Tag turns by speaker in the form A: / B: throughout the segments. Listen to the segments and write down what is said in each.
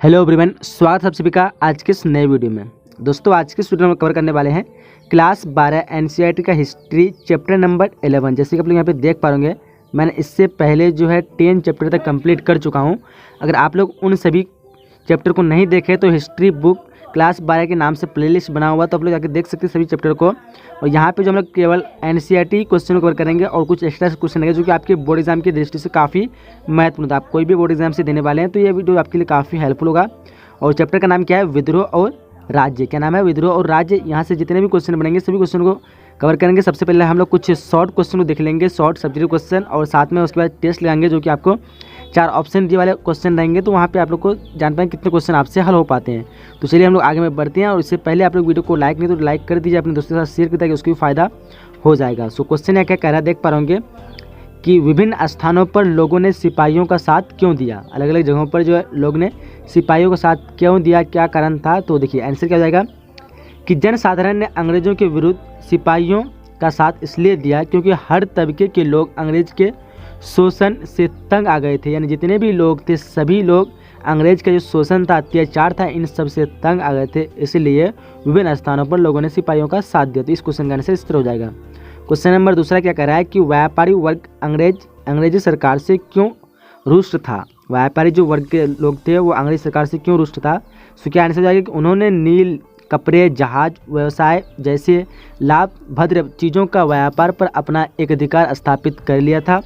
A: Hello everyone, स्वागत है आप सभी का आज के इस नए वीडियो में। दोस्तों, आज के इस वीडियो में कवर करने वाले हैं क्लास 12 एनसीईआरटी का हिस्ट्री चैप्टर नंबर 11। जैसे कि आप लोग यहाँ पे देख पाओगे, मैंने इससे पहले जो है 10 चैप्टर तक कंप्लीट कर चुका हूँ। अगर आप लोग उन सभी चैप्टर को नहीं देखे तो हिस्ट्री बुक क्लास 12 के नाम से प्लेलिस्ट बना हुआ, तो आप लोग जाकर देख सकते हैं सभी चैप्टर को। और यहाँ पे जो हम लोग केवल एनसीईआरटी क्वेश्चन कवर करेंगे और कुछ एक्स्ट्रा क्वेश्चन रहेंगे जो कि आपके बोर्ड एग्जाम की दृष्टि से काफ़ी महत्वपूर्ण था। आप कोई भी बोर्ड एग्जाम से देने वाले हैं तो ये वीडियो आपके लिए काफ़ी हेल्पफुल होगा। और चैप्टर का नाम क्या है? विद्रोह और राज्य। क्या नाम है? विद्रोह और राज्य। यहाँ से जितने भी क्वेश्चन बनेंगे सभी क्वेश्चन को कवर करेंगे। सबसे पहले हम लोग कुछ शॉर्ट क्वेश्चन को देख लेंगे, शॉर्ट सब्जेक्ट क्वेश्चन, और साथ में उसके बाद टेस्ट लगाएंगे जो कि आपको 4 ऑप्शन डी वाले क्वेश्चन रहेंगे। तो वहाँ पे आप लोग को जान पाएंगे कितने क्वेश्चन आपसे हल हो पाते हैं। तो चलिए हम लोग आगे में बढ़ते हैं। और इससे पहले आप लोग वीडियो को लाइक नहीं तो लाइक कर दीजिए, अपने दोस्तों के साथ शेयर कर ताकि उसको भी फायदा हो जाएगा। सो क्वेश्चन यहाँ क्या कह रहा है, देख पा रहे होंगे कि विभिन्न स्थानों पर लोगों ने सिपाहियों का साथ क्यों दिया। अलग अलग जगहों पर जो है लोग ने सिपाहियों का साथ क्यों दिया, क्या कारण था। तो देखिए आंसर क्या हो जाएगा कि जनसाधारण ने अंग्रेजों के विरुद्ध सिपाहियों का साथ इसलिए दिया क्योंकि हर तबके के लोग अंग्रेज के शोषण से तंग आ गए थे। यानी जितने भी लोग थे सभी लोग अंग्रेज का जो शोषण था, अत्याचार था, इन सब से तंग आ गए थे। इसलिए विभिन्न स्थानों पर लोगों ने सिपाहियों का साथ दिया। तो इस क्वेश्चन का आंसर इस तरह हो जाएगा। क्वेश्चन नंबर दूसरा क्या कह रहा है कि व्यापारी वर्ग अंग्रेजी सरकार से क्यों रुष्ट था। व्यापारी जो वर्ग के लोग थे वो अंग्रेज सरकार से क्यों रुष्ट था। सो क्या आंसर हो जाएगा कि उन्होंने नील, कपड़े, जहाज व्यवसाय जैसे लाभभद्र चीज़ों का व्यापार पर अपना एक अधिकार स्थापित कर लिया था।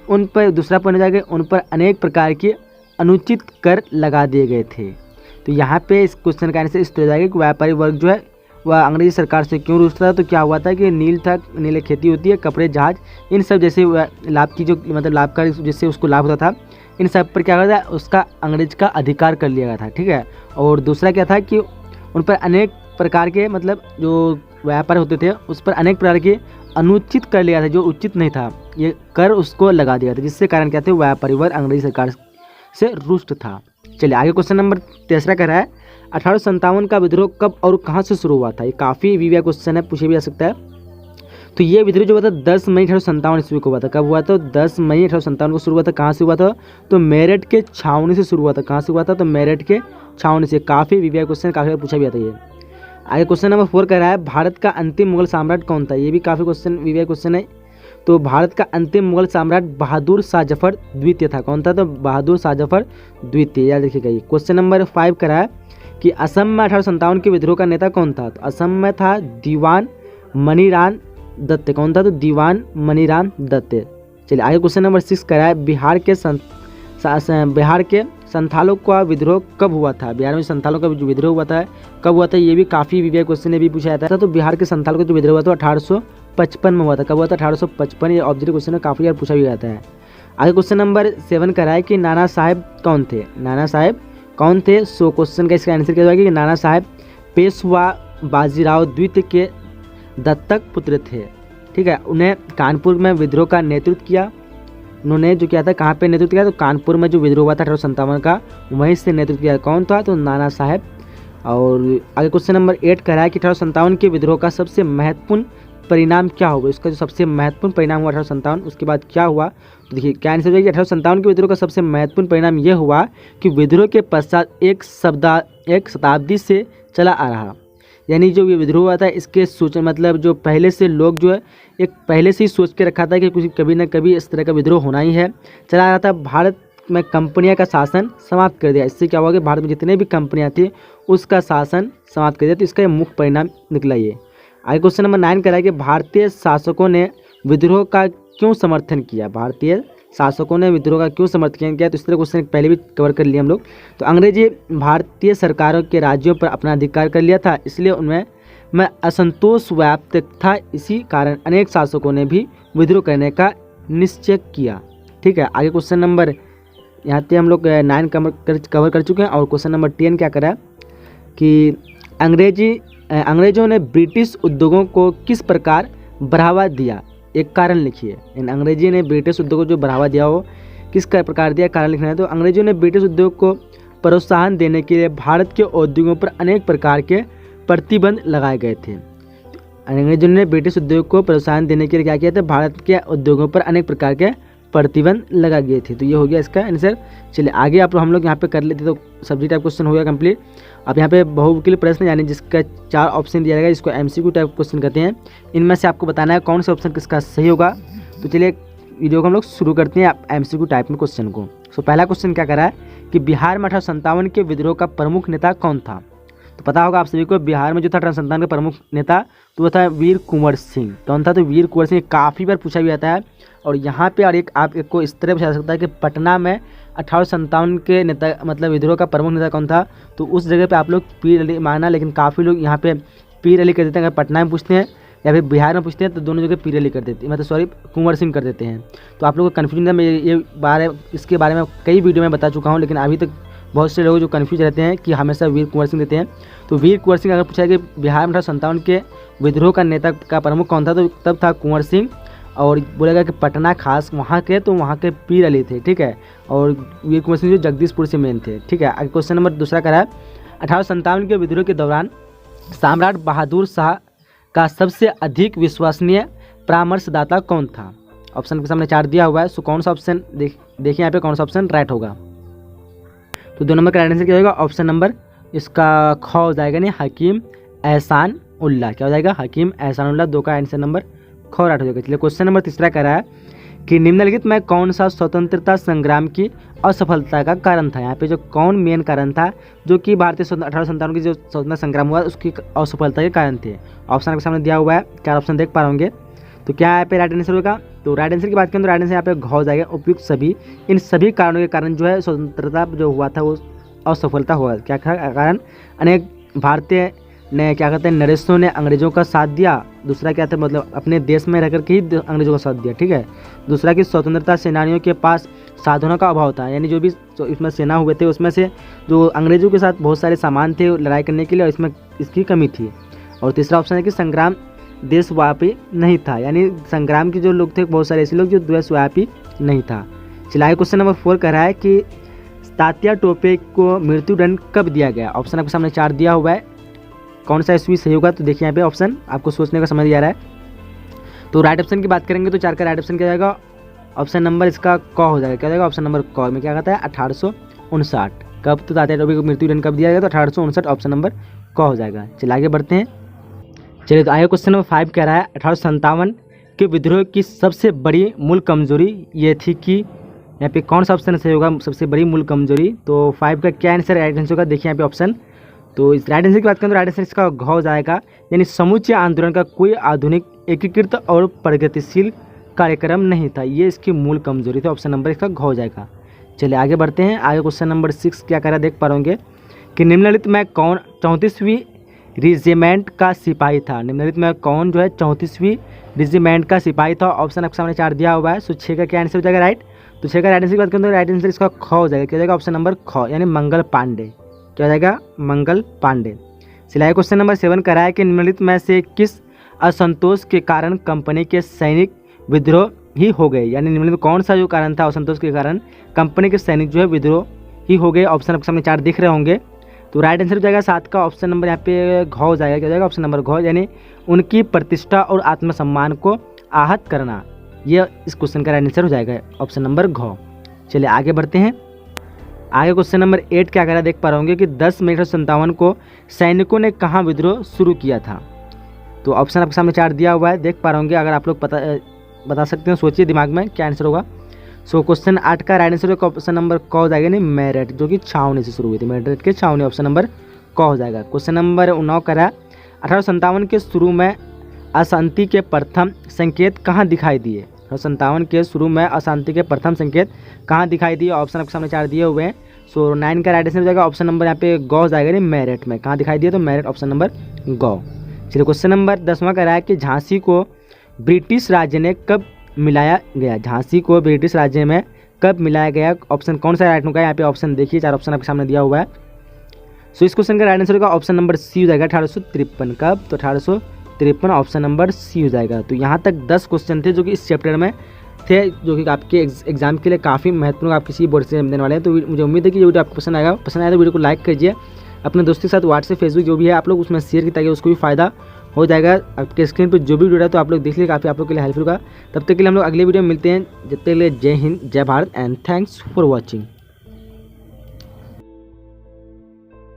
A: उन पर दूसरा पॉइंट हो जाएगा, उन पर अनेक प्रकार के अनुचित कर लगा दिए गए थे। तो यहाँ पे इस क्वेश्चन का आंसर इस तरह जाएगा कि व्यापारी वर्ग जो है वह अंग्रेजी सरकार से क्यों रुष्ट था। तो क्या हुआ था कि नील था, नील खेती होती है, कपड़े, जहाज, इन सब जैसे लाभ की जो मतलब लाभकारी जिससे उसको लाभ होता था, इन सब पर क्या होता था, उसका अंग्रेज का अधिकार कर लिया गया था। ठीक है। और दूसरा क्या था कि उन पर अनेक प्रकार के मतलब जो व्यापार होते थे उस पर अनेक प्रकार के अनुचित कर लिया था, जो उचित नहीं था ये कर उसको लगा दिया था, जिससे कारण क्या थे, व्यापारी वर्ग अंग्रेजी सरकार से रुष्ट था। चलिए आगे क्वेश्चन नंबर तीसरा कह रहा है 1857 का विद्रोह कब और कहाँ से शुरू हुआ था। ये काफ़ी विवाद क्वेश्चन है, पूछे भी जा सकता है। तो ये विद्रोह जो हुआ था 10 मई 1857 ईस्वी को हुआ था। कब हुआ था? 10 मई 1857 को शुरू हुआ था। कहाँ से हुआ था? तो मेरठ के छावनी से शुरू हुआ था। कहाँ से हुआ था? तो मेरठ के छावनी से। काफ़ी विवाद क्वेश्चन, काफ़ी बार पूछा भी आता है ये। आगे क्वेश्चन नंबर 4 कह रहा है भारत का अंतिम मुगल सम्राट कौन था। ये भी काफ़ी क्वेश्चन विवाद क्वेश्चन है। तो भारत का अंतिम मुगल सम्राट बहादुर शाह जफर द्वितीय था। कौन था? तो बहादुर शाह जफर द्वितीय, याद रखिएगा ये। क्वेश्चन नंबर 5 कह रहा है कि असम में 1857 के विद्रोह का नेता कौन था। तो असम में था दीवान मनीराम दत्त। कौन था? तो दीवान मनीराम दत्त। चलिए आगे क्वेश्चन नंबर 6 कह रहा है बिहार के संथालों का विद्रोह कब हुआ था। बिहार में संथालों का जो विद्रोह हुआ था कब हुआ था, ये भी काफ़ी विवाद क्वेश्चन ने भी पूछा जाता है। तो बिहार के संथालों का जो विद्रोह हुआ था 1855 में हुआ था। कब हुआ था? 1855। ये ऑब्जेक्टिव क्वेश्चन है, काफ़ी बार पूछा भी जाता है। आगे क्वेश्चन नंबर 7 कह रहा है कि नाना साहेब कौन थे। नाना साहेब कौन थे? सो क्वेश्चन का इसका आंसर क्या होगा कि नाना साहेब पेशवा बाजीराव द्वितीय के दत्तक पुत्र थे। ठीक है। उन्हें कानपुर में विद्रोह का नेतृत्व किया। उन्होंने जो किया था, कहाँ पे नेतृत्व किया? तो कानपुर में जो विद्रोह हुआ था 1857 का, वहीं से नेतृत्व किया। कौन था? तो नाना साहेब। और आगे क्वेश्चन नंबर 8 कह रहा है कि 1857 के विद्रोह का सबसे महत्वपूर्ण परिणाम क्या होगा। इसका जो सबसे महत्वपूर्ण परिणाम हुआ 1857, उसके बाद क्या हुआ। तो देखिए क्या आंसर हो जाएगा कि 1857 के विद्रोह का सबसे महत्वपूर्ण परिणाम यह हुआ कि विद्रोह के पश्चात एक शताब्दी से चला आ रहा, यानी जो ये विद्रोह हुआ था इसके सोच मतलब जो पहले से लोग जो है एक पहले से ही सोच के रखा था कि कुछ कभी ना कभी इस तरह का विद्रोह होना ही है, चला आ रहा था। भारत में कंपनियां का शासन समाप्त कर दिया। इससे क्या हुआ कि भारत में जितने भी कंपनियां थी उसका शासन समाप्त कर दिया। तो इसका ये मुख्य परिणाम निकला ये। आगे क्वेश्चन नंबर 9 कह रहा है कि भारतीय शासकों ने विद्रोह का क्यों समर्थन किया। भारतीय शासकों ने विद्रोह का क्यों समर्थन किया। तो इस तरह क्वेश्चन पहले भी कवर कर लिया हम लोग। तो अंग्रेजी भारतीय सरकारों के राज्यों पर अपना अधिकार कर लिया था, इसलिए उनमें असंतोष व्याप्त था। इसी कारण अनेक शासकों ने भी विद्रोह करने का निश्चय किया। ठीक है। आगे क्वेश्चन नंबर यहाँ पे हम लोग 9 कवर कर चुके हैं। और क्वेश्चन नंबर 10 क्या करा कि अंग्रेजों ने ब्रिटिश उद्योगों को किस प्रकार बढ़ावा दिया। एक कारण लिखिए। इन अंग्रेजी ने ब्रिटिश उद्योगों को जो बढ़ावा दिया हो किस प्रकार दिया, कारण लिखना है। तो अंग्रेजों ने ब्रिटिश उद्योग को प्रोत्साहन देने के लिए भारत के उद्योगों पर अनेक प्रकार के प्रतिबंध लगाए गए थे। अंग्रेजों ने ब्रिटिश उद्योग को प्रोत्साहन देने के लिए क्या किया था, भारत के उद्योगों पर अनेक प्रकार के प्रतिबंध लगा गए थे। तो ये हो गया इसका आंसर। चलिए आगे आप हम लोग यहाँ पे कर लेते तो सब्जेक्ट टाइप क्वेश्चन हो गया कंप्लीट। अब यहाँ पे बहुविकल्प प्रश्न यानी जिसका 4 ऑप्शन दिया जाएगा, इसको MCQ टाइप क्वेश्चन कहते हैं। इनमें से आपको बताना है कौन सा ऑप्शन किसका सही होगा। तो चलिए वीडियो को हम लोग शुरू करते हैं MCQ टाइप में क्वेश्चन को। सो पहला क्वेश्चन क्या करा है कि बिहार में 1857 के विद्रोह का प्रमुख नेता कौन था। तो पता होगा आप सभी को बिहार में जो था 1857 का प्रमुख नेता तो वो था वीर कुंवर सिंह। कौन था? तो वीर कुंवर सिंह। काफ़ी बार पूछा भी जाता है और यहाँ पे और एक आप एक को इस तरह पूछा सकता है कि पटना में 1857 के नेता मतलब विद्रोह का प्रमुख नेता कौन था। तो उस जगह पे आप लोग पीर अली माना, लेकिन काफ़ी लोग यहाँ पे पीर अली कर देते हैं। अगर पटना में पूछते हैं या फिर बिहार में पूछते हैं तो दोनों जगह पीर अली कर देते हैं, मतलब सॉरी कुंवर सिंह कर देते हैं। तो आप लोग को कन्फ्यूजन है, मैं ये इसके बारे में कई वीडियो में बता चुका हूँ, लेकिन अभी तक बहुत से लोग जो कन्फ्यूज रहते हैं कि हमेशा वीर कुंवर सिंह देते हैं। तो वीर कुंवर सिंह अगर पूछा है कि बिहार में 1857 के विद्रोह का नेता का प्रमुख कौन था तो तब था कुंवर सिंह। और बोलेगा कि पटना खास वहाँ के तो वहाँ के पीर अली थे, ठीक है। और वीर कुंवर सिंह जो जगदीशपुर से मेन थे, ठीक है। आगे क्वेश्चन नंबर दूसरा करा है 1857 के विद्रोह के दौरान सम्राट बहादुर शाह का सबसे अधिक विश्वसनीय परामर्शदाता कौन था। ऑप्शन के सामने 4 दिया हुआ है। सो कौन सा ऑप्शन देखिए यहाँ पे कौन सा ऑप्शन राइट होगा। तो 2 नंबर का राइट आंसर क्या होगा? ऑप्शन नंबर इसका ख हो जाएगा, नहीं हकीम एहसान उल्लाह। क्या हो जाएगा? हकीम एहसान उल्लाह। 2 का आंसर नंबर ख राइट हो जाएगा। चलिए क्वेश्चन नंबर तीसरा कह रहा है कि निम्नलिखित में कौन सा स्वतंत्रता संग्राम की असफलता का कारण था। यहाँ पे जो कौन मेन कारण था जो कि भारतीय 1857 की जो स्वतंत्रता संग्राम हुआ उसकी असफलता के कारण थे। ऑप्शन आपके सामने दिया हुआ है, 4 ऑप्शन देख पा रहे होंगे। तो क्या यहाँ पे राइट आंसर होगा? तो राइट आंसर की बात करें तो राइट आंसर यहाँ पे घ हो जाएगा। उपयुक्त सभी इन सभी कारणों के कारण जो है स्वतंत्रता जो हुआ था वो असफलता हुआ। क्या कारण? अनेक भारतीय ने क्या कहते हैं नरेशों ने अंग्रेजों का साथ दिया। दूसरा क्या था मतलब अपने देश में रह कर के ही अंग्रेजों का साथ दिया, ठीक है। दूसरा कि स्वतंत्रता सेनानियों के पास साधनों का अभाव था, यानी जो भी इसमें सेना हुए थे उसमें से जो अंग्रेजों के साथ बहुत सारे सामान थे लड़ाई करने के लिए और इसमें इसकी कमी थी। और तीसरा ऑप्शन है कि संग्राम देशव्यापी नहीं था, यानी संग्राम के जो लोग थे बहुत सारे ऐसे लोग जो देशव्यापी नहीं था। चलिए क्वेश्चन नंबर 4 कह रहा है कि तात्या टोपे को मृत्युदंड कब दिया गया। ऑप्शन आपके सामने 4 दिया हुआ है। कौन सा ईस्वी सही होगा? तो देखिए यहाँ पे ऑप्शन आपको सोचने का समय दिया रहा है। तो राइट ऑप्शन की बात करेंगे तो 4 का राइट ऑप्शन क्या जाएगा? ऑप्शन नंबर इसका क हो जाएगा। क्या जाएगा? ऑप्शन नंबर क में क्या कहता है 1859। कब? तो तात्या टोपे को मृत्युदंड कब दिया गया? तो 1859। ऑप्शन नंबर क हो जाएगा। चलिए आगे बढ़ते हैं। चलिए तो आगे क्वेश्चन नंबर 5 कह रहा है 1857 के विद्रोह की सबसे बड़ी मूल कमजोरी ये थी कि यहाँ पे कौन सा ऑप्शन सही होगा? सबसे बड़ी मूल कमजोरी। तो 5 का क्या आंसर राइट आंसर होगा? देखिए यहाँ पे ऑप्शन। तो इस राइट आंसर की बात करें तो राइट आंसर इसका घ हो जाएगा, यानी समूचे आंदोलन का कोई आधुनिक एकीकृत और प्रगतिशील कार्यक्रम नहीं था। ये इसकी मूल कमजोरी थी। ऑप्शन नंबर इसका घ हो जाएगा। चलिए आगे बढ़ते हैं। आगे क्वेश्चन नंबर 6 क्या कह रहा है देख पा रहे कि निम्नलिखित में कौन 34वीं रेजिमेंट का सिपाही था। निम्नलिखित में कौन जो है 34वीं रेजिमेंट का सिपाही था। ऑप्शन आपके सामने 4 दिया हुआ है। सो 6 का क्या आंसर हो जाएगा? राइट। तो 6 का राइट आंसर की बात करें तो राइट आंसर इसका ख हो जाएगा। क्या जाएगा? ऑप्शन नंबर ख, यानी मंगल पांडे। क्या हो जाएगा? मंगल पांडे। चलिए क्वेश्चन नंबर 7 कह रहा है कि निम्नलिखित में से किस असंतोष के कारण कंपनी के सैनिक विद्रोह ही हो गए, यानी निम्नलिखित में कौन सा जो कारण था असंतोष के कारण कंपनी के सैनिक जो है विद्रोह ही हो गए। ऑप्शन आपके सामने 4 दिख रहे होंगे। तो राइट आंसर हो जाएगा 7 का ऑप्शन नंबर यहाँ पे घ हो जाएगा। क्या हो जाएगा? ऑप्शन नंबर घ, यानी उनकी प्रतिष्ठा और आत्मसम्मान को आहत करना। यह इस क्वेश्चन का राइट आंसर हो जाएगा ऑप्शन नंबर घ। चलिए आगे बढ़ते हैं। आगे क्वेश्चन नंबर 8 क्या कह रहा है देख पा रहे होंगे कि 10 मई 1857 को सैनिकों ने कहाँ विद्रोह शुरू किया था। तो ऑप्शन आपके सामने 4 दिया हुआ है, देख पा रहे होंगे। अगर आप लोग बता सकते हैं सोचिए दिमाग में क्या आंसर होगा। सो क्वेश्चन 8 का राइट आंसर ऑप्शन नंबर क हो जाएगा, नहीं मेरठ, जो कि छावनी से शुरू हुई थी। मेरठ के छावनी, ऑप्शन नंबर क हो जाएगा। क्वेश्चन नंबर 9 कह रहा है 1857 के शुरू में अशांति के प्रथम संकेत कहाँ दिखाई दिए। 1857 के शुरू में अशांति के प्रथम संकेत कहाँ दिखाई दिए। ऑप्शन आपके सामने 4 दिए हुए हैं। सो 9 का राइट आंसर हो जाएगा ऑप्शन नंबर यहाँ पे ग हो जाएगा, नहीं मेरठ में। कहाँ दिखाई दिए? तो मेरठ, ऑप्शन नंबर ग। चलिए क्वेश्चन नंबर 10वां कह रहा है कि झांसी को ब्रिटिश राज्य ने कब मिलाया गया। झांसी को ब्रिटिश राज्य में कब मिलाया गया। ऑप्शन कौन सा राइट होगा? यहाँ पे ऑप्शन देखिए, 4 ऑप्शन आपके सामने दिया हुआ है। सो इस क्वेश्चन का राइट आंसर होगा ऑप्शन नंबर सी हो जाएगा 1853। कब? तो 1853, ऑप्शन नंबर सी हो जाएगा। तो यहाँ तक 10 क्वेश्चन थे जो कि इस चैप्टर में थे, जो कि आपके एग्जाम के लिए काफ़ी महत्वपूर्ण आप किसी बोर्ड से देने वाले हैं। तो मुझे उम्मीद है कि ये वीडियो आपको पसंद आएगा। पसंद आया तो वीडियो को लाइक कीजिए, अपने दोस्तों के साथ व्हाट्सएप फेसबुक जो भी है आप लोग उसमें शेयर की ताकि उसको भी फ़ायदा हो जाएगा आपके स्क्रीन पर जो भी वीडियो है, तो आप लोग देख लीजिए, काफ़ी आप लोग के लिए हेल्पफुल होगा। तब तक के लिए हम लोग अगले वीडियो में मिलते हैं। जब तक के लिए जय हिंद, जय Bharat and thanks for watching.